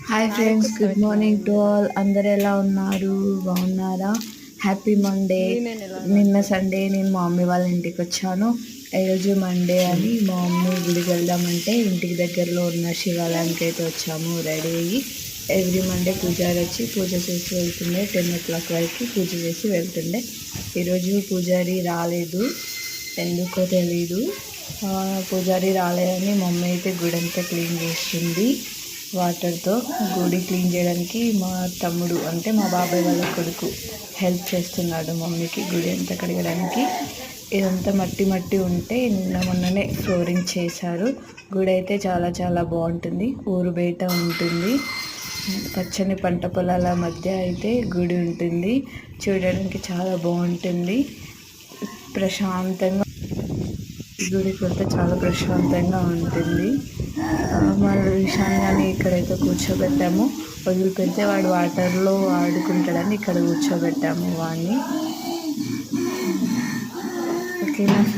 Hi friends, good morning to all. అందరు ఎలా ఉన్నారు? బాగున్నారా? Happy Monday. నిన్న సండే నేను మా మమ్మీ వాళ్ళ ఇంటికి వచ్చాను. ఈరోజు మండే అని మా మమ్మీ గుడికి వెళ్దామంటే ఇంటికి దగ్గరలో ఉన్న శివాలయానికి అయితే వచ్చాము రెడీ అయ్యి. ఎవ్రీ మండే పూజారి వచ్చి పూజ చేసి వెళ్తుండే. 10 o'clock వరకు పూజ చేసి వెళ్తుండే. ఈరోజు పూజారి రాలేదు, ఎందుకో తెలీదు. పూజారి రాలేదని మమ్మీ అయితే గుడి అంతా క్లీన్ చేస్తుంది వాటర్తో. గుడి క్లీన్ చేయడానికి మా తమ్ముడు అంటే మా బాబాయ్ వాళ్ళ కొడుకు హెల్ప్ చేస్తున్నాడు మమ్మీకి గుడి అంతా కడగడానికి. ఇదంతా మట్టి మట్టి ఉంటే మొన్ననే ఫ్లోరింగ్ చేశారు. గుడి అయితే చాలా చాలా బాగుంటుంది. ఊరు బయట ఉంటుంది. పచ్చని పంట పొలాల మధ్య అయితే గుడి ఉంటుంది. చూడడానికి చాలా బాగుంటుంది. ప్రశాంతంగా గుడికి వెళ్తే చాలా ప్రశాంతంగా ఉంటుంది. మన విషయాన్ని ఇక్కడైతే కూర్చోబెట్టాము. వదిలిపెడితే వాడు వాటర్లో ఆడుకుంటాడని ఇక్కడ కూర్చోబెట్టాము వాడిని. ఓకేనా ఫ్రెండ్స్?